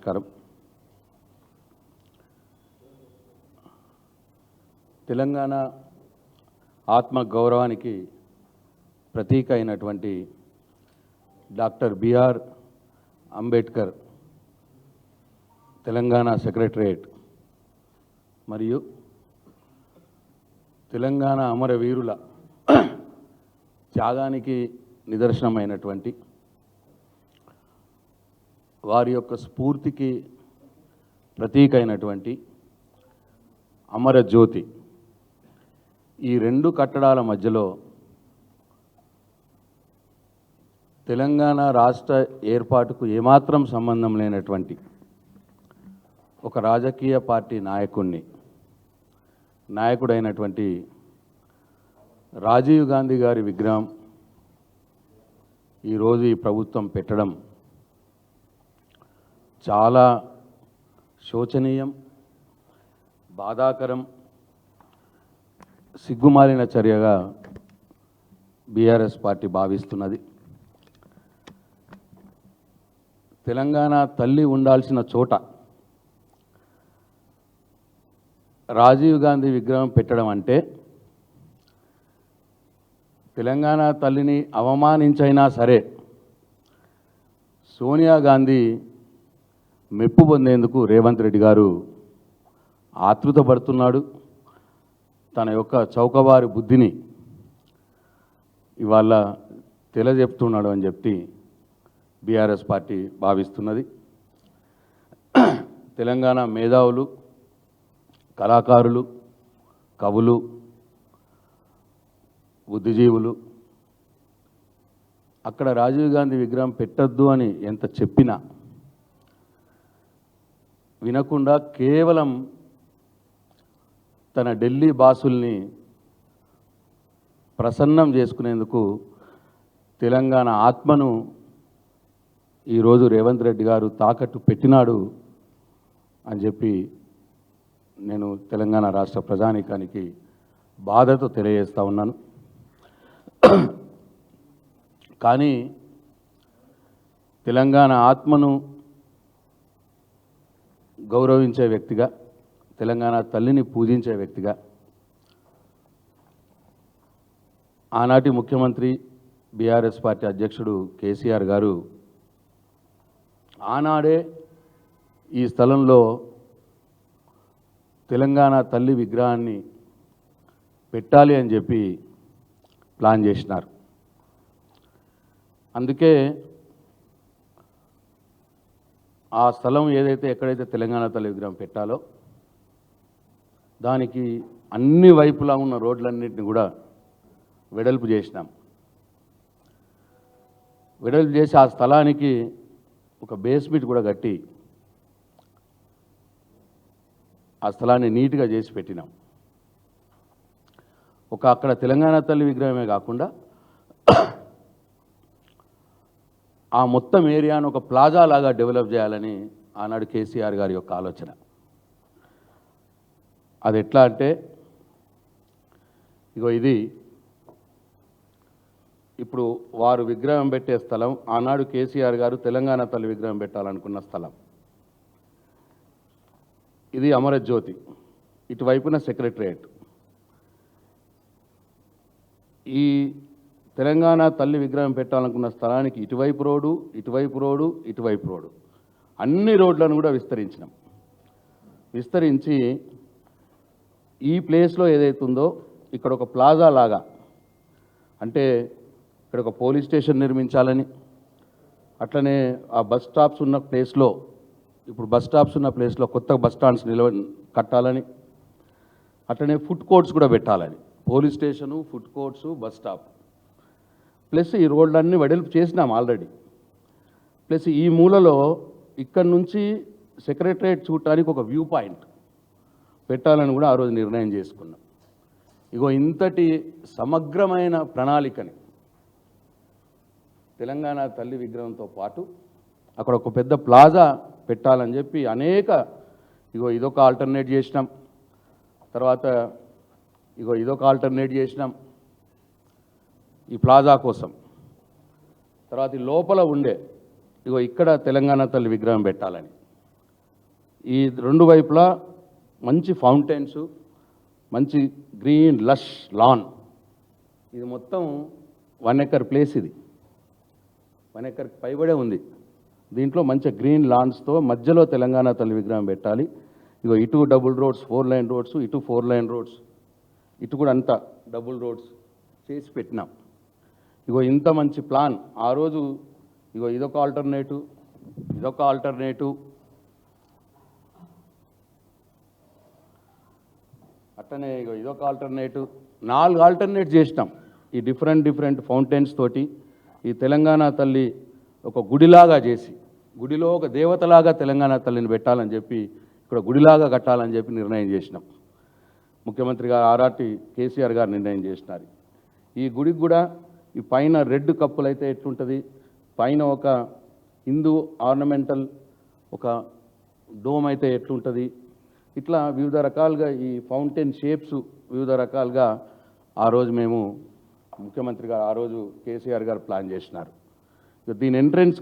నమస్కారం. తెలంగాణ ఆత్మ గౌరవానికి ప్రతీక అయినటువంటి doctor B R Ambedkar Telangana secretariat మరియు తెలంగాణ అమరవీరుల త్యాగానికి నిదర్శనమైనటువంటి వారి యొక్క స్ఫూర్తికి ప్రతీక అయినటువంటి అమరజ్యోతి ఈ రెండు కట్టడాల మధ్యలో తెలంగాణ రాష్ట్ర ఏర్పాటుకు ఏమాత్రం సంబంధం లేనటువంటి ఒక రాజకీయ పార్టీ నాయకుడైనటువంటి రాజీవ్ గాంధీ గారి విగ్రహం ఈరోజు ఈ ప్రభుత్వం పెట్టడం చాలా శోచనీయం, బాధాకరం, సిగ్గుమాలిన చర్యగా బీఆర్ఎస్ పార్టీ భావిస్తున్నది. తెలంగాణ తల్లి ఉండాల్సిన చోట రాజీవ్ గాంధీ విగ్రహం పెట్టడం అంటే తెలంగాణ తల్లిని అవమానించైనా సరే సోనియా గాంధీ మెప్పు పొందేందుకు రేవంత్ రెడ్డి గారు ఆతృతపడుతున్నాడు. తన యొక్క చౌకబారు బుద్ధిని ఇవాళ తెలియజెప్తున్నాడు అని చెప్పి బీఆర్ఎస్ పార్టీ భావిస్తున్నది. తెలంగాణ మేధావులు, కళాకారులు, కవులు, బుద్ధిజీవులు అక్కడ రాజీవ్ గాంధీ విగ్రహం పెట్టద్దు అని ఎంత చెప్పినా వినకుండా కేవలం తన ఢిల్లీ బాసుల్ని ప్రసన్నం చేసుకునేందుకు తెలంగాణ ఆత్మను ఈరోజు రేవంత్ రెడ్డి గారు తాకట్టు పెట్టినాడు అని చెప్పి నేను తెలంగాణ రాష్ట్ర ప్రజానీకానికి బాధతో తెలియజేస్తూ ఉన్నాను. కానీ తెలంగాణ ఆత్మను గౌరవించే వ్యక్తిగా, తెలంగాణ తల్లిని పూజించే వ్యక్తిగా ఆనాటి ముఖ్యమంత్రి బీఆర్ఎస్ పార్టీ అధ్యక్షుడు కేసీఆర్ గారు ఆనాడే ఈ స్థలంలో తెలంగాణ తల్లి విగ్రహాన్ని పెట్టాలి అని చెప్పి ప్లాన్ చేసినారు. అందుకే ఆ స్థలం ఎక్కడైతే తెలంగాణ తల్లి విగ్రహం పెట్టాలో దానికి అన్ని వైపులా ఉన్న రోడ్లన్నింటినీ కూడా వెడల్పు చేసినాం. వెడల్పు చేసి ఆ స్థలానికి ఒక బేస్మెంట్ కూడా కట్టి ఆ స్థలాన్ని నీట్గా చేసి పెట్టినాం. అక్కడ తెలంగాణ తల్లి విగ్రహమే కాకుండా ఆ మొత్తం ఏరియాను ఒక ప్లాజా లాగా డెవలప్ చేయాలని ఆనాడు కేసీఆర్ గారి యొక్క ఆలోచన. అది ఎట్లా అంటే ఇది ఇప్పుడు వారు విగ్రహం పెట్టే స్థలం, ఆనాడు కేసీఆర్ గారు తెలంగాణ తల్లి విగ్రహం పెట్టాలనుకున్న స్థలం. ఇది అమరజ్యోతి, ఇటువైపున సెక్రటరియట్. ఈ తెలంగాణ తల్లి విగ్రహం పెట్టాలనుకున్న స్థలానికి ఇటువైపు రోడ్డు, ఇటువైపు రోడ్డు, ఇటువైపు రోడ్డు, అన్ని రోడ్లను కూడా విస్తరించి ఈ ప్లేస్లో ఏదైతుందో ఇక్కడ ఒక ప్లాజా లాగా, అంటే ఇక్కడ ఒక పోలీస్ స్టేషన్ నిర్మించాలని, అట్లనే ఆ బస్ స్టాప్స్ ఉన్న ప్లేస్లో, ఇప్పుడు బస్ స్టాప్స్ ఉన్న ప్లేస్లో కొత్త బస్ స్టాండ్స్ కట్టాలని, అట్లనే ఫుడ్ కోర్ట్స్ కూడా పెట్టాలని. Police station, food courts, bus stop plus ఈ రోడ్లన్నీ వెడల్పు చేసినాం ఆల్రెడీ. ప్లస్ ఈ మూలలో ఇక్కడ నుంచి సెక్రటరియట్ చూడటానికి ఒక వ్యూ పాయింట్ పెట్టాలని కూడా ఆ రోజు నిర్ణయం చేసుకున్నాం. ఇంతటి సమగ్రమైన ప్రణాళికని తెలంగాణ తల్లి విగ్రహంతో పాటు అక్కడ ఒక పెద్ద ప్లాజా పెట్టాలని చెప్పి ఇదొక ఆల్టర్నేట్ చేసినాం. తర్వాత ఇదొక ఆల్టర్నేట్ చేసినాం ఈ ప్లాజా కోసం. తర్వాత లోపల ఉండే ఇక్కడ తెలంగాణ తల్లి విగ్రహం పెట్టాలని ఈ రెండు వైపులా మంచి ఫౌంటైన్స్, మంచి గ్రీన్ లష్ లాన్. ఇది మొత్తం 1 ఎకర్ ప్లేస్, ఇది 1 ఎకర్కి పైబడే ఉంది. దీంట్లో మంచి గ్రీన్ లాన్స్తో మధ్యలో తెలంగాణ తల్లి విగ్రహం పెట్టాలి. ఇగో ఇటు డబుల్ రోడ్స్, 4 లైన్ రోడ్స్, ఇటు 4 లైన్ రోడ్స్, ఇటు కూడా అంతా డబుల్ రోడ్స్ చేసి పెట్టినాం. ఇగో ఇంత మంచి ప్లాన్ ఆ రోజు. ఇగో ఇదొక ఆల్టర్నేటివ్, ఇదొక ఆల్టర్నేటివ్, అట్లనే ఇగో ఇదొక ఆల్టర్నేటివ్, 4 ఆల్టర్నేట్ చేసినాం. ఈ డిఫరెంట్ ఫౌంటైన్స్ తోటి ఈ తెలంగాణ తల్లి ఒక గుడిలాగా చేసి, గుడిలో ఒక దేవతలాగా తెలంగాణ తల్లిని పెట్టాలని చెప్పి, ఇక్కడ గుడిలాగా కట్టాలని చెప్పి నిర్ణయం చేసినాం. ముఖ్యమంత్రి గారు ఆర్ఆర్టీ కేసీఆర్ గారు నిర్ణయం చేసినారు. ఈ గుడికి కూడా ఈ పైన రెడ్ కప్పులు అయితే ఎట్లుంటుంది, పైన ఒక హిందూ ఆర్నమెంటల్ ఒక డోమ్ అయితే ఎట్లుంటుంది, ఇట్లా వివిధ రకాలుగా ఈ ఫౌంటైన్ షేప్స్ వివిధ రకాలుగా ఆ రోజు మేము ముఖ్యమంత్రి గారు ఆ రోజు కేసీఆర్ గారు ప్లాన్ చేసినారు. దీని ఎంట్రెన్స్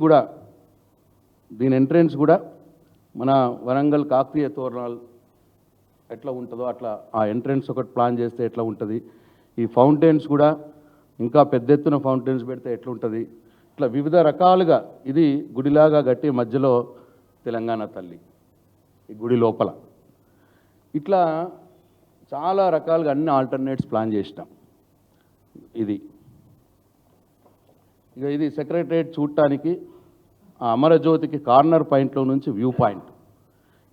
కూడా మన వరంగల్ కాకతీయ తోరణాలు ఎట్లా ఉంటుందో అట్లా ఆ ఎంట్రెన్స్ ఒకటి ప్లాన్ చేస్తే ఎట్లా ఉంటుంది, ఈ ఫౌంటైన్స్ కూడా ఇంకా పెద్ద ఎత్తున ఫౌంటైన్స్ పెడితే ఎట్లుంటుంది, ఇట్లా వివిధ రకాలుగా ఇది గుడిలాగా కట్టి మధ్యలో తెలంగాణ తల్లి ఈ గుడి లోపల, ఇట్లా చాలా రకాలుగా అన్ని ఆల్టర్నేట్స్ ప్లాన్ చేసినాం. ఇది సెక్రటరేట్ చూడటానికి ఆ అమరజ్యోతికి కార్నర్ పాయింట్లో నుంచి వ్యూ పాయింట్,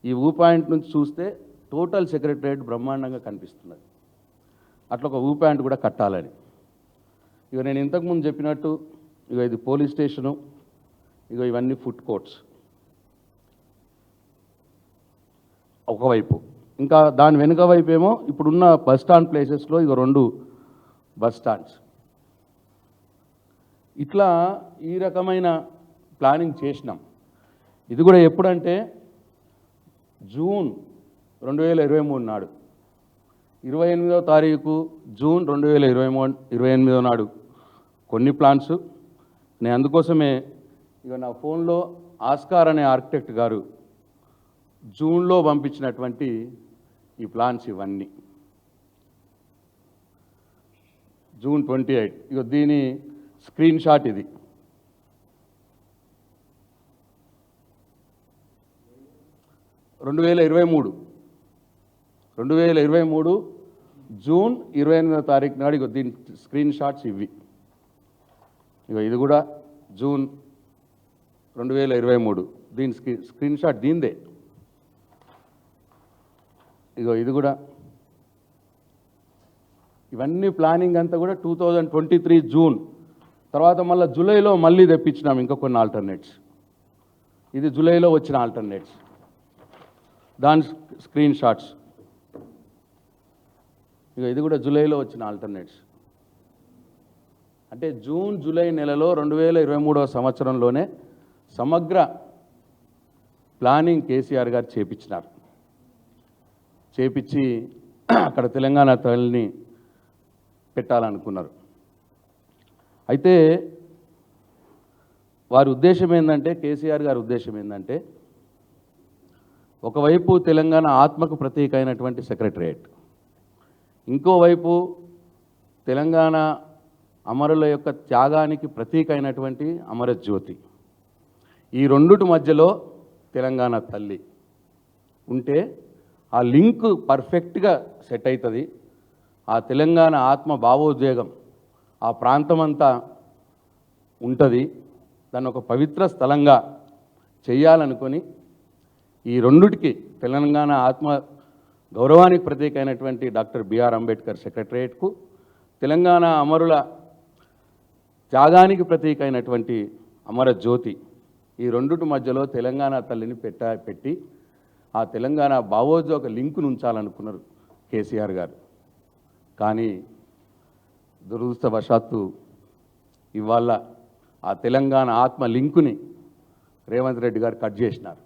ఈ వ్యూ పాయింట్ నుంచి చూస్తే టోటల్ సెక్రటరేట్ బ్రహ్మాండంగా కనిపిస్తున్నది. అట్లా ఒక వ్యూ పాయింట్ కూడా కట్టాలని. ఇక నేను ఇంతకుముందు చెప్పినట్టు ఇక ఇది పోలీస్ స్టేషను, ఇక ఇవన్నీ ఫుడ్ కోర్ట్స్ ఒకవైపు, ఇంకా దాని వెనుక వైపు ఏమో ఇప్పుడున్న బస్ స్టాండ్ ప్లేసెస్లో ఇక 2 బస్ స్టాండ్స్. ఇట్లా ఈ రకమైన ప్లానింగ్ చేసినాం. ఇది కూడా ఎప్పుడంటే జూన్ 2023 నాడు, 28వ తారీఖు జూన్ 2028 నాడు కొన్ని ప్లాన్స్. నేను అందుకోసమే ఇక నా ఫోన్లో ఆస్కార్ అనే ఆర్కిటెక్ట్ గారు జూన్లో పంపించినటువంటి ఈ ప్లాన్స్ ఇవన్నీ జూన్ 28. ఇక దీని స్క్రీన్ షాట్ ఇది. రెండు వేల ఇరవై మూడు జూన్ 28వ తారీఖు నాడు ఇక దీని స్క్రీన్ షాట్స్ ఇవి. ఇక ఇది కూడా జూన్ 2023 దీని స్క్రీన్ షాట్ దీందే. ఇగో ఇది కూడా, ఇవన్నీ ప్లానింగ్ అంతా కూడా 2023 జూన్. తర్వాత మళ్ళీ జూలైలో మళ్ళీ తెప్పించినాం ఇంకా కొన్ని ఆల్టర్నేట్స్. ఇది జూలైలో వచ్చిన ఆల్టర్నేట్స్, దాని స్క్రీన్ షాట్స్. ఇక ఇది కూడా జూలైలో వచ్చిన ఆల్టర్నేట్స్. అంటే జూన్ జూలై నెలలో 2023వ సంవత్సరంలోనే సమగ్ర ప్లానింగ్ కేసీఆర్ గారు చేపించినారు. చేపించి అక్కడ తెలంగాణ తల్లిని పెట్టాలనుకున్నారు. అయితే వారి ఉద్దేశం ఏంటంటే, కేసీఆర్ గారి ఉద్దేశం ఏంటంటే, ఒకవైపు తెలంగాణ ఆత్మకు ప్రతీక అయినటువంటి సెక్రటరియట్, ఇంకోవైపు తెలంగాణ అమరుల యొక్క త్యాగానికి ప్రతీక అయినటువంటి అమరజ్యోతి. ఈ రెండుటి మధ్యలో తెలంగాణ తల్లి ఉంటే ఆ లింక్ పర్ఫెక్ట్గా సెట్ అవుతుంది. ఆ తెలంగాణ ఆత్మ భావోద్వేగం ఆ ప్రాంతమంతా ఉంటుంది. దాన్ని ఒక పవిత్ర స్థలంగా చేయాలనుకొని ఈ రెండుటికి తెలంగాణ ఆత్మ గౌరవానికి ప్రతీక అయినటువంటి డాక్టర్ బిఆర్ అంబేద్కర్ సెక్రటరియట్కు, తెలంగాణ అమరుల త్యాగానికి ప్రతీక అయినటువంటి అమరజ్యోతి, ఈ రెండుటి మధ్యలో తెలంగాణ తల్లిని పెట్టి ఆ తెలంగాణ భావోద్వేగ లింకును ఉంచాలనుకున్నారు కేసీఆర్ గారు. కానీ దురదృష్టవశాత్తు ఇవాళ ఆ తెలంగాణ ఆత్మ లింకుని రేవంత్ రెడ్డి గారు కట్ చేసినారు.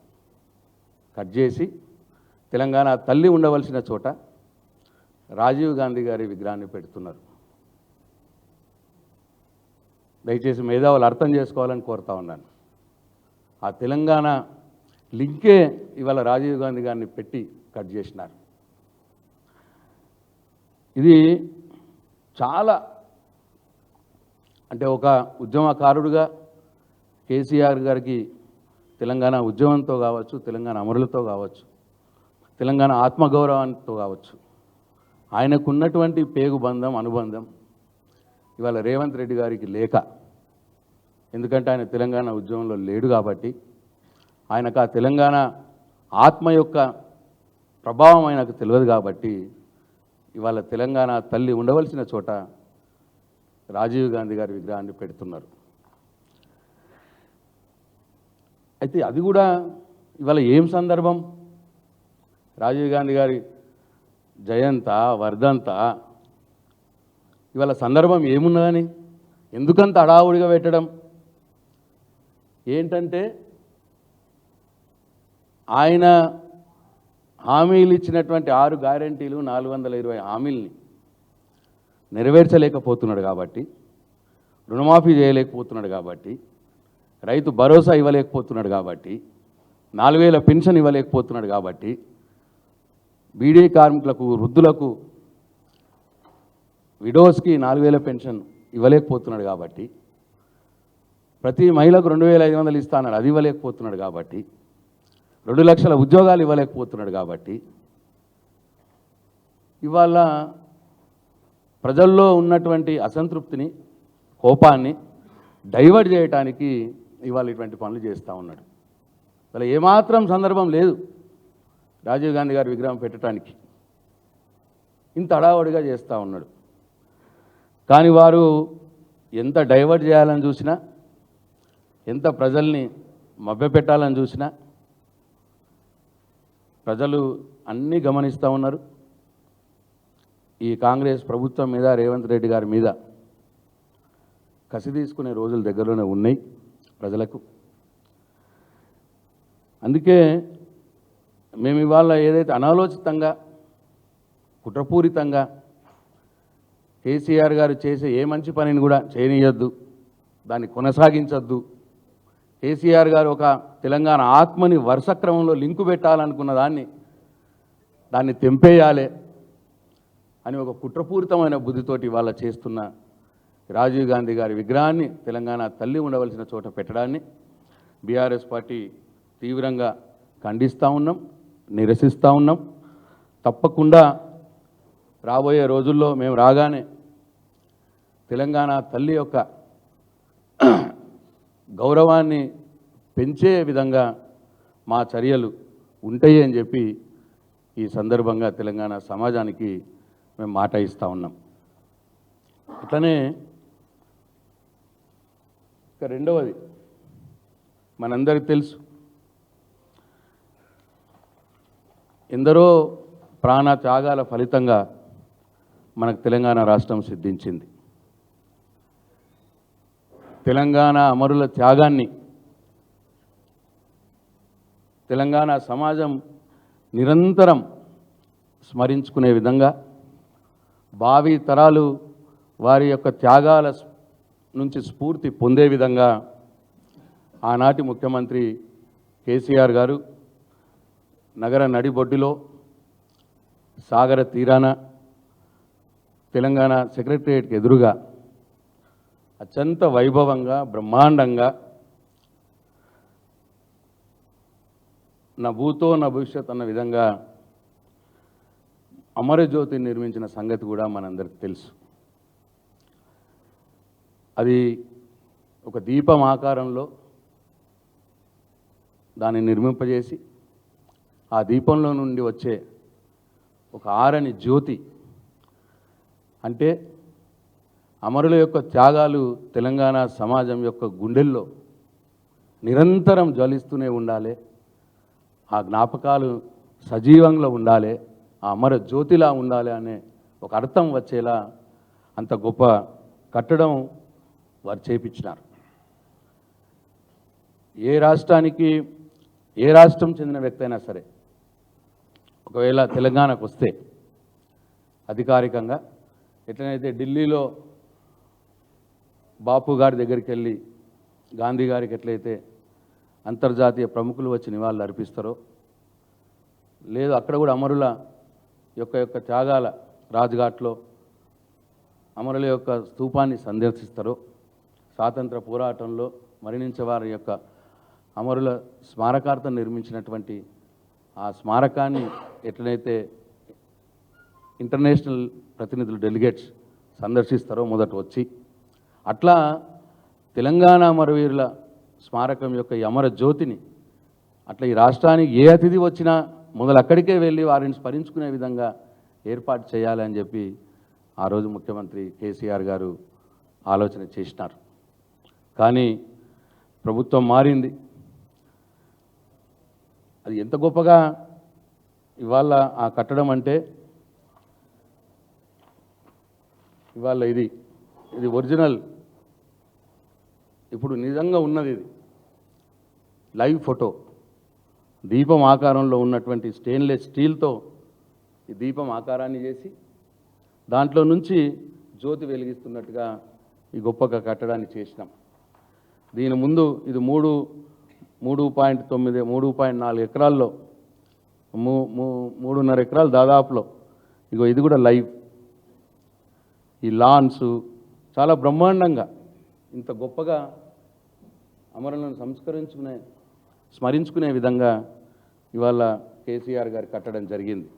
కట్ చేసి తెలంగాణ తల్లి ఉండవలసిన చోట రాజీవ్ గాంధీ గారి విగ్రహాన్ని పెడుతున్నారు. దయచేసి మేధావులు అర్థం చేసుకోవాలని కోరుతా ఉన్నాను. ఆ తెలంగాణ లింకే ఇవాళ రాజీవ్ గాంధీ గారిని పెట్టి కట్ చేసినారు. ఇది చాలా అంటే ఒక ఉద్యమకారుడుగా కేసీఆర్ గారికి తెలంగాణ ఉద్యమంతో కావచ్చు, తెలంగాణ అమరులతో కావచ్చు, తెలంగాణ ఆత్మగౌరవంతో కావచ్చు, ఆయనకున్నటువంటి పేగుబంధం అనుబంధం ఇవాళ రేవంత్ రెడ్డి గారికి లేక, ఎందుకంటే ఆయన తెలంగాణ ఉద్యమంలో లేడు కాబట్టి, ఆయనకు ఆ తెలంగాణ ఆత్మ యొక్క ప్రభావం ఆయనకు తెలియదు కాబట్టి ఇవాళ తెలంగాణ తల్లి ఉండవలసిన చోట రాజీవ్ గాంధీ గారి విగ్రహాన్ని పెడుతున్నారు. అయితే అది కూడా ఇవాళ ఏం సందర్భం? రాజీవ్ గాంధీ గారి జయంత వర్ధంత ఇవాళ సందర్భం ఏమున్నదని ఎందుకంత హడావుడిగా పెట్టడం? ఏంటంటే ఆయన హామీలు ఇచ్చినటువంటి 6 గ్యారెంటీలు 420 హామీల్ని నెరవేర్చలేకపోతున్నాడు కాబట్టి, రుణమాఫీ చేయలేకపోతున్నాడు కాబట్టి, రైతు భరోసా ఇవ్వలేకపోతున్నాడు కాబట్టి, 4000 పెన్షన్ ఇవ్వలేకపోతున్నాడు కాబట్టి, బీడీ కార్మికులకు, వృద్ధులకు, విడోస్కి 4000 పెన్షన్ ఇవ్వలేకపోతున్నాడు కాబట్టి, ప్రతి మహిళకు 2500 ఇస్తానన్నాడు, అది ఇవ్వలేకపోతున్నాడు కాబట్టి, 2 లక్షల ఉద్యోగాలు ఇవ్వలేకపోతున్నాడు కాబట్టి, ఇవాళ ప్రజల్లో ఉన్నటువంటి అసంతృప్తిని, కోపాన్ని డైవర్ట్ చేయడానికి ఇవాళ ఇటువంటి పనులు చేస్తూ ఉన్నాడు. ఇవాళ ఏమాత్రం సందర్భం లేదు రాజీవ్ గాంధీ గారి విగ్రహం పెట్టడానికి, ఇంత హడావుడిగా చేస్తూ ఉన్నాడు. కానీ వారు ఎంత డైవర్ట్ చేయాలని చూసినా, ఎంత ప్రజల్ని మభ్యపెట్టాలని చూసినా ప్రజలు అన్నీ గమనిస్తూ ఉన్నారు. ఈ కాంగ్రెస్ ప్రభుత్వం మీద, రేవంత్ రెడ్డి గారి మీద కసి తీసుకునే రోజులు దగ్గరలోనే ఉన్నాయి ప్రజలకు. అందుకే మేము ఇవాళ ఏదైతే అనాలోచితంగా, కుట్రపూరితంగా కేసీఆర్ గారు చేసే ఏ మంచి పనిని కూడా చేయనీయొద్దు, దాన్ని కొనసాగించొద్దు, కేసీఆర్ గారు ఒక తెలంగాణ ఆత్మని వరుస క్రమంలో లింకు పెట్టాలనుకున్న దాన్ని తెంపేయాలి అని ఒక కుట్రపూరితమైన బుద్ధితోటి ఇవాళ చేస్తున్న రాజీవ్ గాంధీ గారి విగ్రహాన్ని తెలంగాణ తల్లి ఉండవలసిన చోట పెట్టడాన్ని బీఆర్ఎస్ పార్టీ తీవ్రంగా ఖండిస్తూ ఉన్నాం, నిరసిస్తూ ఉన్నాం. తప్పకుండా రాబోయే రోజుల్లో మేము రాగానే తెలంగాణ తల్లి యొక్క గౌరవాన్ని పెంచే విధంగా మా చర్యలు ఉంటాయి అని చెప్పి ఈ సందర్భంగా తెలంగాణ సమాజానికి మేము మాట ఇస్తూ ఉన్నాం. అట్లనే ఇక రెండవది మనందరికీ తెలుసు, ఎందరో ప్రాణ త్యాగాల ఫలితంగా మనకు తెలంగాణ రాష్ట్రం సిద్ధించింది. తెలంగాణ అమరుల త్యాగాన్ని తెలంగాణ సమాజం నిరంతరం స్మరించుకునే విధంగా, భావి తరాలు వారి యొక్క త్యాగాల నుంచి స్ఫూర్తి పొందే విధంగా ఆనాటి ముఖ్యమంత్రి కేసీఆర్ గారు నగర నడిబొడ్డులో, సాగర తీరాన, తెలంగాణ సెక్రటరియట్కి ఎదురుగా అత్యంత వైభవంగా, బ్రహ్మాండంగా నా భూతో నా భవిష్యత్ అన్న విధంగా అమరజ్యోతిని నిర్మించిన సంగతి కూడా మనందరికీ తెలుసు. అది ఒక దీపం ఆకారంలో దాన్ని నిర్మింపజేసి, ఆ దీపంలో నుండి వచ్చే ఒక ఆరని జ్యోతి అంటే అమరుల యొక్క త్యాగాలు తెలంగాణ సమాజం యొక్క గుండెల్లో నిరంతరం జ్వలిస్తూనే ఉండాలి, ఆ జ్ఞాపకాలు సజీవంగా ఉండాలి, ఆ అమర జ్యోతిలా ఉండాలి అనే ఒక అర్థం వచ్చేలా అంత గొప్ప కట్టడం వారు చేపించినారు. ఏ రాష్ట్రం చెందిన వ్యక్తి అయినా సరే ఒకవేళ తెలంగాణకు వస్తే అధికారికంగా ఎట్లనైతే ఢిల్లీలో బాపు గారి దగ్గరికి వెళ్ళి గాంధీ గారికి ఎట్లయితే అంతర్జాతీయ ప్రముఖులు వచ్చి నివాళులు అర్పిస్తారో, లేదు అక్కడ కూడా అమరుల యొక్క త్యాగాల రాజ్ఘాట్లో అమరుల యొక్క స్తూపాన్ని సందర్శిస్తారో, స్వాతంత్ర పోరాటంలో మరణించే వారి యొక్క అమరుల స్మారకార్థం నిర్మించినటువంటి ఆ స్మారకాన్ని ఎట్లయితే ఇంటర్నేషనల్ ప్రతినిధులు డెలిగేట్స్ సందర్శిస్తారో మొదట వచ్చి, అట్లా తెలంగాణ అమరవీరుల స్మారకం యొక్క ఈ అమర జ్యోతిని అట్లా ఈ రాష్ట్రానికి ఏ అతిథి వచ్చినా మొదలు అక్కడికే వెళ్ళి వారిని స్మరించుకునే విధంగా ఏర్పాటు చేయాలని చెప్పి ఆ రోజు ముఖ్యమంత్రి కేసీఆర్ గారు ఆలోచన చేసినారు. కానీ ప్రభుత్వం మారింది. అది ఎంత గొప్పగా ఇవాళ ఆ కట్టడం అంటే, ఇవాళ ఇది ఒరిజినల్, ఇప్పుడు నిజంగా ఉన్నది, ఇది లైవ్ ఫోటో. దీపం ఆకారంలో ఉన్నటువంటి స్టెయిన్లెస్ స్టీల్తో ఈ దీపం ఆకారాన్ని చేసి దాంట్లో నుంచి జ్యోతి వెలిగిస్తున్నట్టుగా ఈ గొప్పగా కట్టడాన్ని చేసినాం. దీని ముందు ఇది 3.4 ఎకరాల్లో 3.5 ఎకరాలు దాదాపులో ఇగో ఇది కూడా లైవ్. ఈ లాన్స్ చాలా బ్రహ్మాండంగా ఇంత గొప్పగా అమరులను స్మరించుకునే విధంగా ఇవాళ కేసీఆర్ గారు కట్టడం జరిగింది.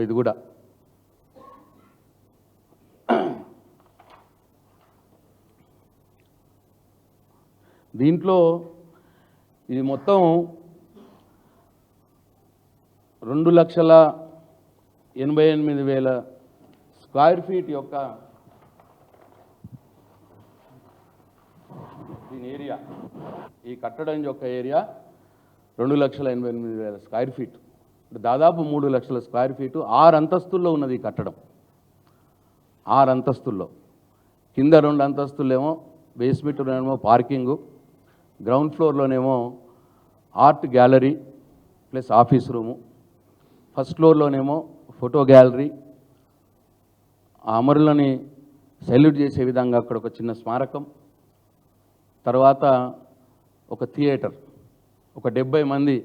ఇది కూడా దీంట్లో ఇది మొత్తం 2,88,000 స్క్వేర్ ఫీట్ యొక్క దీని ఏరియా, ఈ కట్టడం యొక్క ఏరియా 2,88,000 స్క్వేర్ ఫీట్, దాదాపు 3 లక్షల స్క్వేర్ ఫీటు. 6 అంతస్తుల్లో ఉన్నది ఈ కట్టడం. 6 అంతస్తుల్లో, కింద 2 అంతస్తులేమో బేస్మెంట్లోనేమో పార్కింగు, గ్రౌండ్ ఫ్లోర్లోనేమో art gallery plus office room, first ఫ్లోర్లోనేమో ఫోటో గ్యాలరీ, ఆ అమరులని సెల్యూట్ చేసే విధంగా అక్కడ ఒక చిన్న స్మారకం, తర్వాత ఒక థియేటర్, ఒక 70 మంది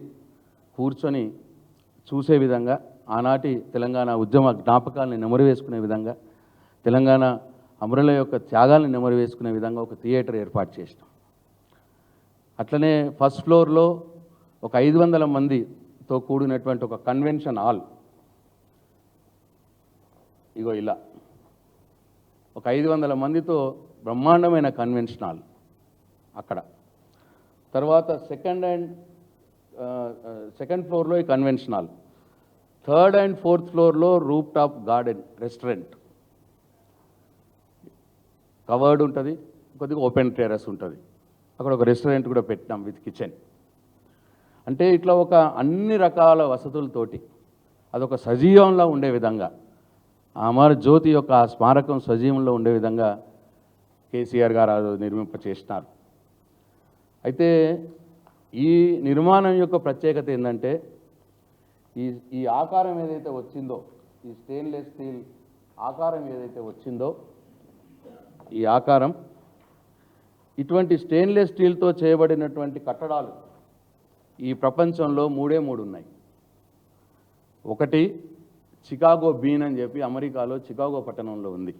కూర్చొని చూసే విధంగా, ఆనాటి తెలంగాణ ఉద్యమ జ్ఞాపకాలని నెమరు వేసుకునే విధంగా, తెలంగాణ అమరుల యొక్క త్యాగాలను నెమరు వేసుకునే విధంగా ఒక థియేటర్ ఏర్పాటు చేసినాం. అట్లనే ఫస్ట్ ఫ్లోర్లో ఒక 500 మందితో కూడినటువంటి ఒక కన్వెన్షన్ హాల్, ఇగో ఇలా ఒక 500 మందితో బ్రహ్మాండమైన కన్వెన్షన్ హాల్ అక్కడ. తర్వాత సెకండ్ ఫ్లోర్లో ఈ convention hall, 3rd and 4th ఫ్లోర్లో roof top garden restaurant, covered ఉంటుంది, కొద్దిగా ఓపెన్ టెర్రస్ ఉంటుంది, అక్కడ ఒక రెస్టారెంట్ కూడా పెట్టినాం విత్ కిచెన్. అంటే ఇట్లా ఒక అన్ని రకాల వసతులతోటి అదొక సజీవంలో ఉండే విధంగా, అమర జ్యోతి యొక్క స్మారకం సజీవంలో ఉండే విధంగా కేసీఆర్ గారు నిర్మింపచేసినారు. అయితే ఈ నిర్మాణం యొక్క ప్రత్యేకత ఏంటంటే, ఈ ఆకారం ఏదైతే వచ్చిందో, ఈ స్టెయిన్లెస్ స్టీల్ ఆకారం ఏదైతే వచ్చిందో, ఈ ఆకారం ఇటువంటి స్టెయిన్లెస్ స్టీల్తో చేయబడినటువంటి కట్టడాలు ఈ ప్రపంచంలో 3 ఉన్నాయి. ఒకటి చికాగో బీన్ అని చెప్పి అమెరికాలో చికాగో పట్టణంలో ఉంది.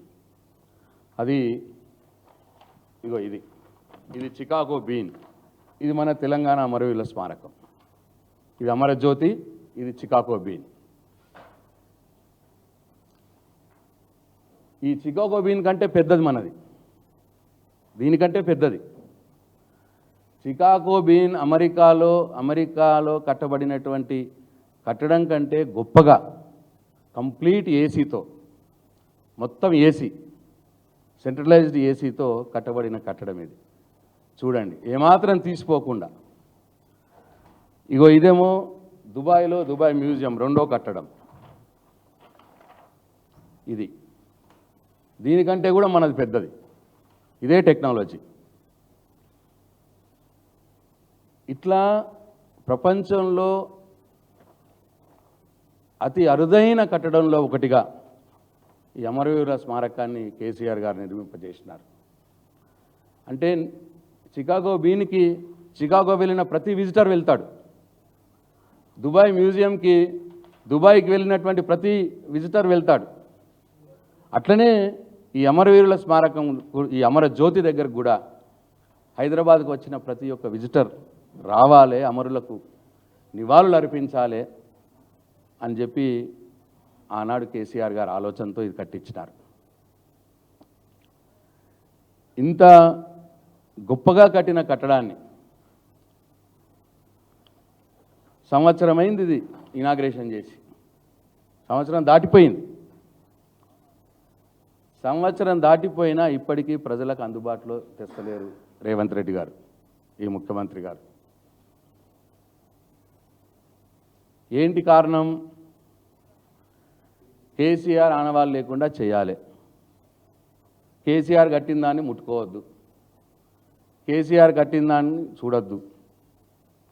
అది ఇగో ఇది చికాగో బీన్, ఇది మన తెలంగాణ అమరవీరుల స్మారకం. ఇది అమరజ్యోతి, ఇది చికాగో బీన్. ఈ చికాగో బీన్ కంటే పెద్దది మనది, దీనికంటే పెద్దది. చికాగో బీన్ అమెరికాలో కట్టబడినటువంటి కట్టడం కంటే గొప్పగా కంప్లీట్ ఏసీతో, మొత్తం ఏసీ, సెంట్రలైజ్డ్ ఏసీతో కట్టబడిన కట్టడం ఇది. చూడండి, ఏమాత్రం తీసిపోకుండా. ఇగో ఇదేమో దుబాయ్లో దుబాయ్ మ్యూజియం రెండో కట్టడం. ఇది దీనికంటే కూడా మనది పెద్దది, ఇదే టెక్నాలజీ. ఇట్లా ప్రపంచంలో అతి అరుదైన కట్టడంలో ఒకటిగా ఈ అమరవీరుల స్మారకాన్ని కేసీఆర్ గారు నిర్మింపజేసినారు. అంటే చికాగో బీన్కి చికాగో వెళ్ళిన ప్రతి విజిటర్ వెళ్తాడు. దుబాయ్ మ్యూజియంకి దుబాయ్కి వెళ్ళినటువంటి ప్రతి విజిటర్ వెళ్తాడు. అట్లనే ఈ అమరవీరుల స్మారకం, ఈ అమర జ్యోతి దగ్గరకు కూడా హైదరాబాద్కు వచ్చిన ప్రతి ఒక్క విజిటర్ రావాలి, అమరులకు నివాళులు అర్పించాలి అని చెప్పి ఆనాడు కేసీఆర్ గారు ఆలోచనతో ఇది కట్టించినారు. ఇంత గొప్పగా కట్టిన కట్టడాన్ని సంవత్సరమైంది ఇది ఇనాగ్రేషన్ చేసి, సంవత్సరం దాటిపోయింది. సంవత్సరం దాటిపోయినా ఇప్పటికీ ప్రజలకు అందుబాటులో తెస్తలేరు రేవంత్ రెడ్డి గారు, ఈ ముఖ్యమంత్రి గారు. ఏంటి కారణం? కేసీఆర్ ఆనవాళ్ళు లేకుండా చేయాలి, కేసీఆర్ కట్టిన దాన్ని ముట్టుకోవద్దు, కేసీఆర్ కట్టిన దాన్ని చూడొద్దు.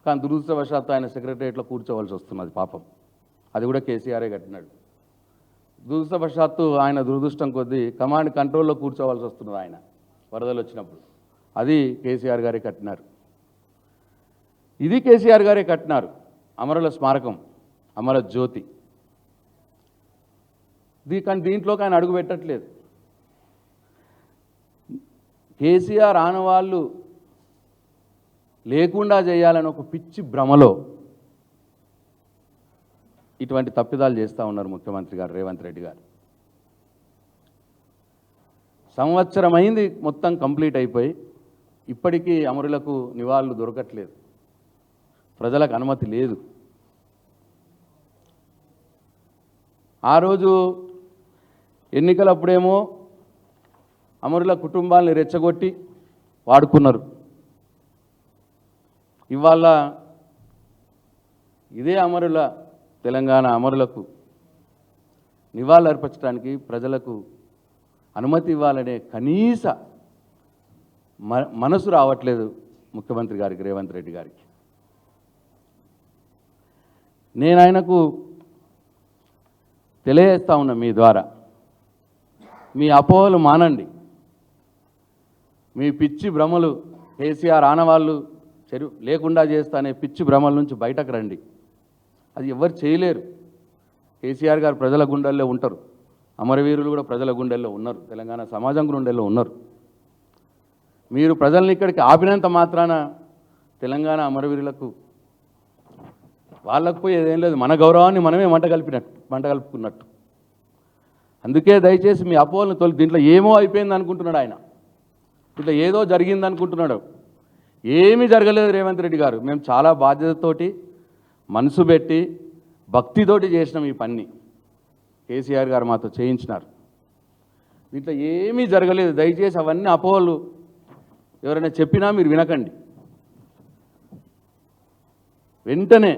కానీ దురదృష్టవశాత్తు ఆయన సెక్రటరియట్లో కూర్చోవలసి వస్తున్నది పాపం. అది కూడా కేసీఆరే కట్టినాడు. దురదృష్టవశాత్తు ఆయన దురదృష్టం కొద్దీ కమాండ్ కంట్రోల్లో కూర్చోవలసి వస్తున్నది ఆయన వరదలు వచ్చినప్పుడు. అది కేసీఆర్ గారే కట్టినారు. ఇది కేసీఆర్ గారే కట్టినారు అమరుల స్మారకం, అమర జ్యోతి. కానీ దీంట్లోకి ఆయన అడుగు పెట్టట్లేదు. కేసీఆర్ ఆనవాళ్ళు లేకుండా చేయాలని ఒక పిచ్చి భ్రమలో ఇటువంటి తప్పిదాలు చేస్తూ ఉన్నారు ముఖ్యమంత్రి గారు రేవంత్ రెడ్డి గారు. సంవత్సరం అయింది మొత్తం కంప్లీట్ అయిపోయి, ఇప్పటికీ అమరులకు నివాళులు దొరకట్లేదు, ప్రజలకు అనుమతి లేదు. ఆ రోజు ఎన్నికలప్పుడేమో అమరుల కుటుంబాలని రెచ్చగొట్టి వాడుకున్నారు. ఇవాళ ఇదే అమరుల తెలంగాణ అమరులకు నివాళులు అర్పించడానికి ప్రజలకు అనుమతి ఇవ్వాలనే కనీస మనసు రావట్లేదు ముఖ్యమంత్రి గారికి, రేవంత్ రెడ్డి గారికి. నేను ఆయనకు తెలియజేస్తా ఉన్నా మీ ద్వారా, మీ అపోహలు మానండి, మీ పిచ్చి భ్రమలు, కేసీఆర్ ఆనవాళ్ళు లేకుండా చేస్తానే పిచ్చి భ్రమల నుంచి బయటకు రండి. అది ఎవరు చేయలేరు. కేసీఆర్ గారు ప్రజల గుండెల్లో ఉంటారు, అమరవీరులు కూడా ప్రజల గుండెల్లో ఉన్నారు, తెలంగాణ సమాజం గుండెల్లో ఉన్నారు. మీరు ప్రజల్ని ఇక్కడికి ఆపినంత మాత్రాన తెలంగాణ అమరవీరులకు వాళ్ళకు పోయేదేం లేదు. మన గౌరవాన్ని మనమే మంట కలుపుకున్నట్టు. అందుకే దయచేసి మీ అపోహలను దీంట్లో ఏమో అయిపోయింది అనుకుంటున్నాడు ఆయన, ఇట్లా ఏదో జరిగింది అనుకుంటున్నాడు. ఏమీ జరగలేదు రేవంత్ రెడ్డి గారు. మేము చాలా బాధ్యతతోటి, మనసు పెట్టి, భక్తితోటి చేసినాం ఈ పని. కేసీఆర్ గారు మాతో చేయించినారు. దీంట్లో ఏమీ జరగలేదు. దయచేసి అవన్నీ అపోహలు ఎవరైనా చెప్పినా మీరు వినకండి. వెంటనే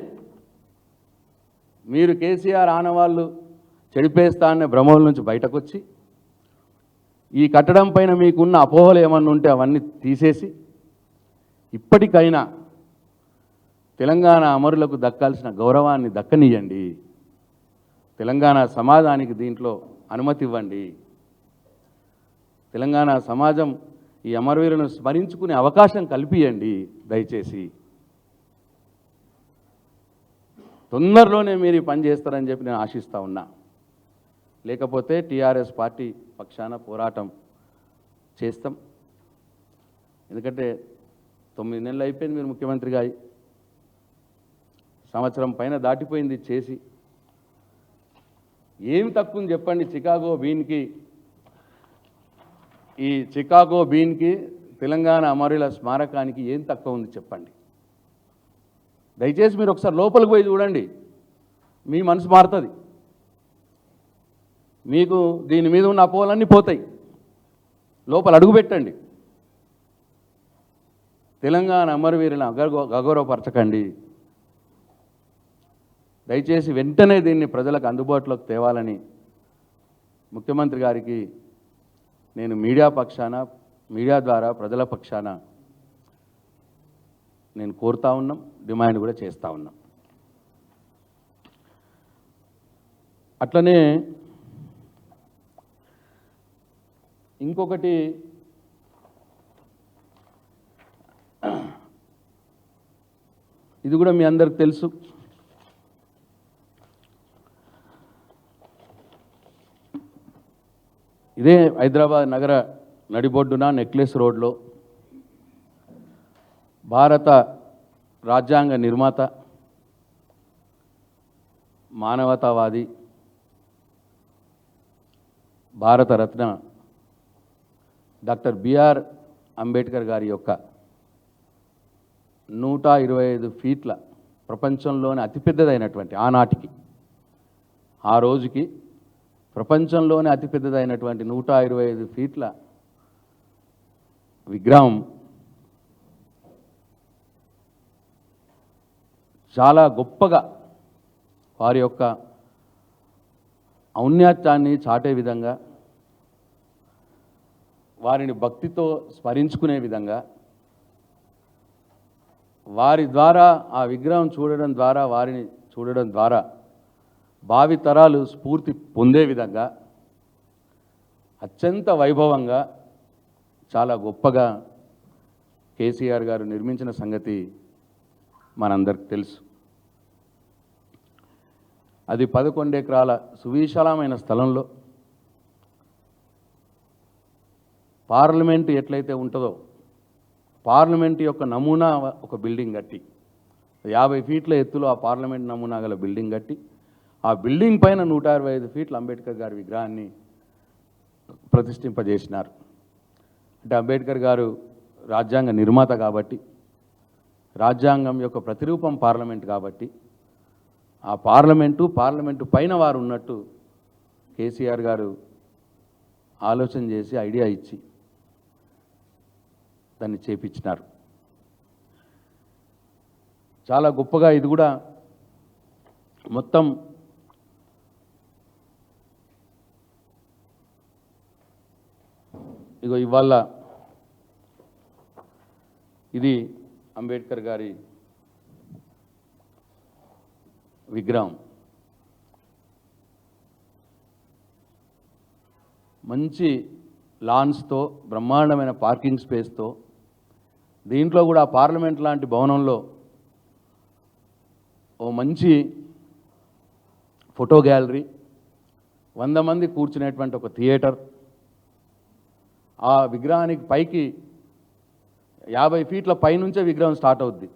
మీరు కేసీఆర్ ఆనవాళ్ళు చెడిపేస్తా అనే భ్రమల నుంచి బయటకు వచ్చి, ఈ కట్టడం పైన మీకున్న అపోహలు ఏమన్నా ఉంటే అవన్నీ తీసేసి, ఇప్పటికైనా తెలంగాణ అమరులకు దక్కాల్సిన గౌరవాన్ని దక్కనీయండి. తెలంగాణ సమాజానికి దీంట్లో అనుమతి ఇవ్వండి. తెలంగాణ సమాజం ఈ అమరవీరులను స్మరించుకునే అవకాశం కల్పియండి దయచేసి. తొందరలోనే మీరు ఈ పని చేస్తారని చెప్పి నేను ఆశిస్తూ ఉన్నా. లేకపోతే టీఆర్ఎస్ పార్టీ పక్షాన పోరాటం చేస్తాం. ఎందుకంటే 9 నెలలు అయిపోయింది మీరు ముఖ్యమంత్రిగా అయి, సంవత్సరం పైన దాటిపోయింది చేసి. ఏమి తక్కువ చెప్పండి? చికాగో బీన్కి తెలంగాణ అమరుల స్మారకానికి ఏం తక్కువ ఉంది చెప్పండి? దయచేసి మీరు ఒకసారి లోపలికి పోయి చూడండి, మీ మనసు మారుతుంది. మీకు దీని మీద ఉన్న అపోహలన్నీ పోతాయి. లోపల అడుగు పెట్టండి. తెలంగాణ అమరవీరులను అగౌరవపరచకండి. దయచేసి వెంటనే దీన్ని ప్రజలకు అందుబాటులోకి తేవాలని ముఖ్యమంత్రి గారికి నేను మీడియా ద్వారా ప్రజల పక్షాన నేను కోరుతా ఉన్నాం, డిమాండ్ కూడా చేస్తూ ఉన్నాం. అట్లనే ఇంకొకటి, ఇది కూడా మీ అందరికి తెలుసు. ఇదే హైదరాబాద్ నగర నడిబొడ్డున నెక్లెస్ రోడ్లో భారత రాజ్యాంగ నిర్మాత, మానవతావాది, భారతరత్న డాక్టర్ బిఆర్ అంబేద్కర్ గారి యొక్క 125 ఫీట్ల ప్రపంచంలోనే అతిపెద్దదైనటువంటి ఆనాటికి ఆ రోజుకి ప్రపంచంలోనే అతిపెద్దదైనటువంటి 125 ఫీట్ల విగ్రహం చాలా గొప్పగా వారి యొక్క ఔన్నత్యాన్ని చాటే విధంగా, వారిని భక్తితో స్మరించుకునే విధంగా, వారి ద్వారా ఆ విగ్రహం చూడడం ద్వారా, వారిని చూడడం ద్వారా భావితరాలు స్ఫూర్తి పొందే విధంగా అత్యంత వైభవంగా చాలా గొప్పగా కేసీఆర్ గారు నిర్మించిన సంగతి మనందరికి తెలుసు. అది 11 ఎకరాల సువిశాలమైన స్థలంలో పార్లమెంటు ఎట్లయితే ఉంటుందో పార్లమెంటు యొక్క నమూనా ఒక బిల్డింగ్ కట్టి 50 ఫీట్ల ఎత్తులో ఆ పార్లమెంట్ నమూనా గల బిల్డింగ్ కట్టి ఆ బిల్డింగ్ పైన 125 ఫీట్ల అంబేద్కర్ గారి విగ్రహాన్ని ప్రతిష్ఠింపజేసినారు. అంటే అంబేద్కర్ గారు రాజ్యాంగ నిర్మాత కాబట్టి, రాజ్యాంగం యొక్క ప్రతిరూపం పార్లమెంట్ కాబట్టి ఆ పార్లమెంటు పైన వారు ఉన్నట్టు కేసీఆర్ గారు ఆలోచన చేసి ఐడియా ఇచ్చి దాన్ని చేపించినారు. చాలా గొప్పగా ఇది కూడా మొత్తం ఇగో ఇవాళ ఇది అంబేద్కర్ గారి విగ్రహం. మంచి లాన్స్తో, బ్రహ్మాండమైన పార్కింగ్ స్పేస్తో, దీంట్లో కూడా పార్లమెంట్ లాంటి భవనంలో ఓ మంచి ఫోటో గ్యాలరీ, 100 మంది కూర్చునేటువంటి ఒక థియేటర్, ఆ విగ్రహానికి పైకి 50 ఫీట్ల పైనుంచే విగ్రహం స్టార్ట్ అవుద్ది.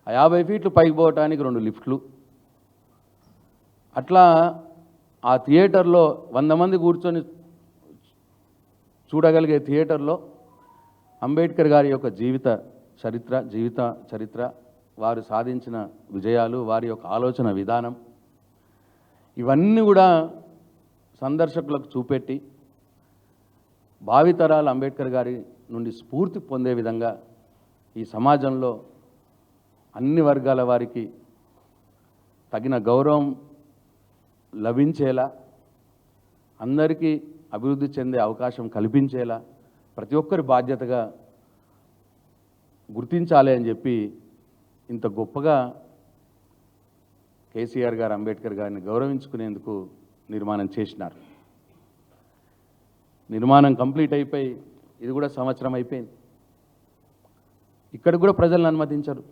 ఆ 50 ఫీట్లు పైకి పోవటానికి 2 లిఫ్ట్లు. అట్లా ఆ థియేటర్లో 100 మంది కూర్చొని చూడగలిగే థియేటర్లో అంబేద్కర్ గారి యొక్క జీవిత చరిత్ర, వారు సాధించిన విజయాలు, వారి యొక్క ఆలోచన విధానం, ఇవన్నీ కూడా సందర్శకులకు చూపెట్టి భావితరాలు అంబేద్కర్ గారి నుండి స్ఫూర్తి పొందే విధంగా ఈ సమాజంలో అన్ని వర్గాల వారికి తగిన గౌరవం లభించేలా, అందరికీ అభివృద్ధి చెందే అవకాశం కల్పించేలా ప్రతి ఒక్కరి బాధ్యతగా గుర్తించాలి అని చెప్పి ఇంత గొప్పగా కేసీఆర్ గారు అంబేద్కర్ గారిని గౌరవించుకునేందుకు నిర్మాణం చేసినారు. నిర్మాణం కంప్లీట్ అయిపోయి ఇది కూడా సంవత్సరం అయిపోయింది. ఇక్కడ కూడా ప్రజలను అనుమతించరు.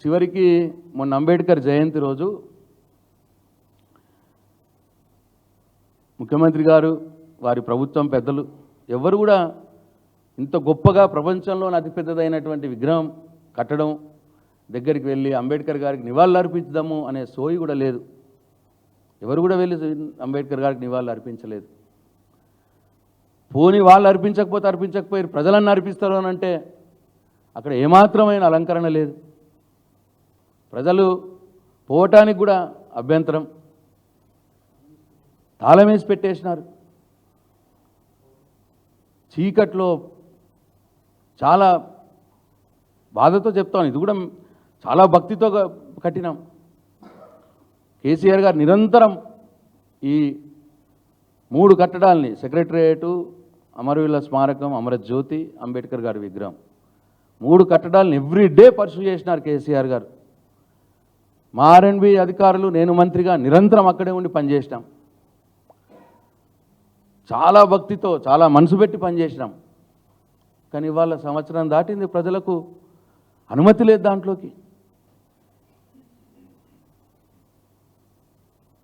చివరికి మొన్న అంబేద్కర్ జయంతి రోజు ముఖ్యమంత్రి గారు, వారి ప్రభుత్వం పెద్దలు ఎవరు కూడా ఇంత గొప్పగా ప్రపంచంలోని అతిపెద్దదైనటువంటి విగ్రహం కట్టడం, దగ్గరికి వెళ్ళి అంబేద్కర్ గారికి నివాళులు అర్పించదాము అనే సోయి కూడా లేదు. ఎవరు కూడా వెళ్ళి అంబేద్కర్ గారికి నివాళులు అర్పించలేదు. పోని వాళ్ళు అర్పించకపోయారు, ప్రజలన్నీ అర్పిస్తారు అని అంటే అక్కడ ఏమాత్రమైన అలంకరణ లేదు. ప్రజలు పోవటానికి కూడా అభ్యంతరం, తాళం వేసి పెట్టేసినారు. చీకట్లో చాలా బాధతో చెప్తాను, ఇది కూడా చాలా భక్తితో కట్టినాం. కేసీఆర్ గారు నిరంతరం ఈ 3 కట్టడాల్ని, సెక్రటరియేటు, అమరవీరుల స్మారకం, అమరజ్యోతి, అంబేద్కర్ గారి విగ్రహం, 3 కట్టడాలను ఎవ్రీడే పర్సూ చేసినారు కేసీఆర్ గారు. మా ఆర్ఎండ్బి అధికారులు, నేను మంత్రిగా నిరంతరం అక్కడే ఉండి పనిచేసినాం. చాలా భక్తితో, చాలా మనసు పెట్టి పనిచేసినాం. కానీ ఇవాళ సంవత్సరం దాటింది, ప్రజలకు అనుమతి లేదు దాంట్లోకి.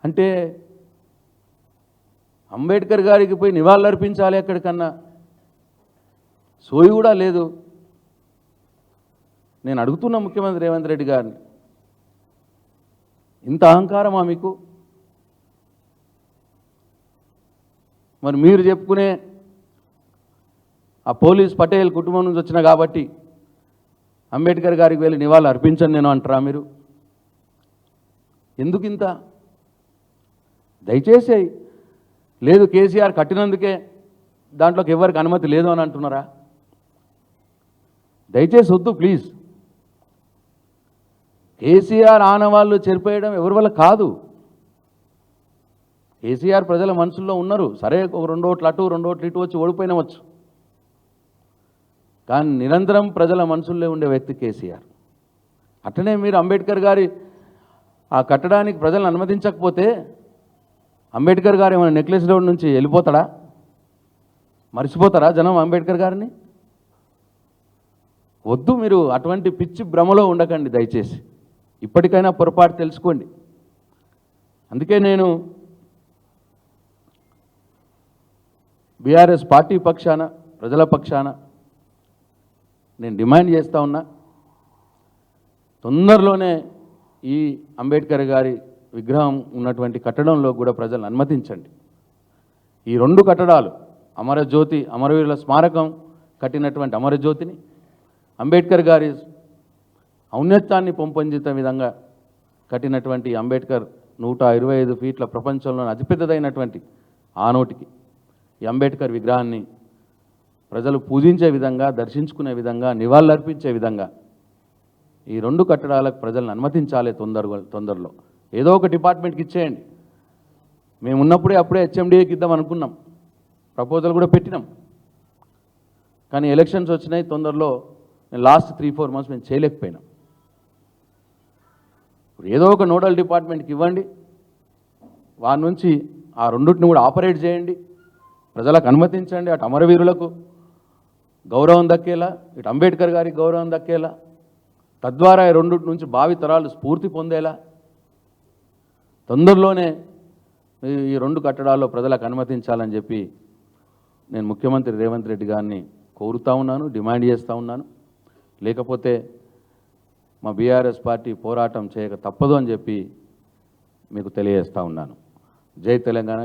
అంటే అంబేద్కర్ గారికి పోయి నివాళులర్పించాలి, ఎక్కడికన్నా సోయి కూడా లేదు. నేను అడుగుతున్నా ముఖ్యమంత్రి రేవంత్ రెడ్డి గారిని, ఇంత అహంకారమా మీకు? మరి మీరు చెప్పుకునే ఆ పోలీస్ పటేల్ కుటుంబం నుంచి వచ్చిన కాబట్టి అంబేద్కర్ గారికి వెళ్ళి నివాళులు అర్పించను నేను అంటారా మీరు? ఎందుకు ఇంత? దయచేసి లేదు కేసీఆర్ కట్టినందుకే దాంట్లోకి ఎవరికి అనుమతి లేదు అని అంటున్నారా? దయచేసి వద్దు ప్లీజ్. కేసీఆర్ ఆనవాళ్ళు చెరిపేయడం ఎవరి వల్ల కాదు. కేసీఆర్ ప్రజల మనసుల్లో ఉన్నారు. సరే, ఒక 2 ఓట్లు అటు 2 ఓట్లు ఇటు వచ్చి ఓడిపోయినవచ్చు, కానీ నిరంతరం ప్రజల మనసుల్లో ఉండే వ్యక్తి కేసీఆర్. అట్లనే మీరు అంబేద్కర్ గారి ఆ కట్టడానికి ప్రజలను అనుమతించకపోతే అంబేద్కర్ గారు ఏమైనా నెక్లెస్ రోడ్ నుంచి వెళ్ళిపోతాడా? మర్చిపోతారా జనం అంబేద్కర్ గారిని? వద్దు, మీరు అటువంటి పిచ్చి భ్రమలో ఉండకండి దయచేసి. ఇప్పటికైనా పొరపాటు తెలుసుకోండి. అందుకే నేను బీఆర్ఎస్ పార్టీ పక్షాన, ప్రజల పక్షాన నేను డిమాండ్ చేస్తూ ఉన్నా, తొందరలోనే ఈ అంబేద్కర్ గారి విగ్రహం ఉన్నటువంటి కట్టడంలో కూడా ప్రజలను అనుమతించండి. ఈ 2 కట్టడాలు, అమరజ్యోతి, అమరవీరుల స్మారకం కట్టినటువంటి అమరజ్యోతిని, అంబేద్కర్ గారి ఔన్నత్యాన్ని పొంపొందిత విధంగా కట్టినటువంటి అంబేద్కర్ 125 ఫీట్ల ప్రపంచంలోని అతిపెద్దదైనటువంటి ఆనోటికి ఈ అంబేద్కర్ విగ్రహాన్ని ప్రజలు పూజించే విధంగా, దర్శించుకునే విధంగా, నివాళులర్పించే విధంగా ఈ 2 కట్టడాలకు ప్రజలను అనుమతించాలి తొందరలో. ఏదో ఒక డిపార్ట్మెంట్కి ఇచ్చేయండి. మేము ఉన్నప్పుడే అప్పుడే హెచ్ఎండిఏకి ఇద్దాం అనుకున్నాం, ప్రపోజల్ కూడా పెట్టినాం, కానీ ఎలక్షన్స్ వచ్చినాయి తొందరలో. లాస్ట్ 3-4 మంత్స్ మేము చేయలేకపోయినాం. ఏదో ఒక నోడల్ డిపార్ట్మెంట్కి ఇవ్వండి, వారి నుంచి ఆ 2టిని కూడా ఆపరేట్ చేయండి, ప్రజలకు అనుమతించండి. అటు అమరవీరులకు గౌరవం దక్కేలా, ఇటు అంబేద్కర్ గారికి గౌరవం దక్కేలా, తద్వారా ఈ 2 నుంచి భావి తరాలు స్ఫూర్తి పొందేలా తొందరలోనే ఈ 2 కట్టడాల్లో ప్రజలకు అనుమతించాలని చెప్పి నేను ముఖ్యమంత్రి రేవంత్ రెడ్డి గారిని కోరుతా ఉన్నాను, డిమాండ్ చేస్తూ ఉన్నాను. లేకపోతే మా బీఆర్ఎస్ పార్టీ పోరాటం చేయక తప్పదు అని చెప్పి మీకు తెలియజేస్తూ ఉన్నాను. జై తెలంగాణ.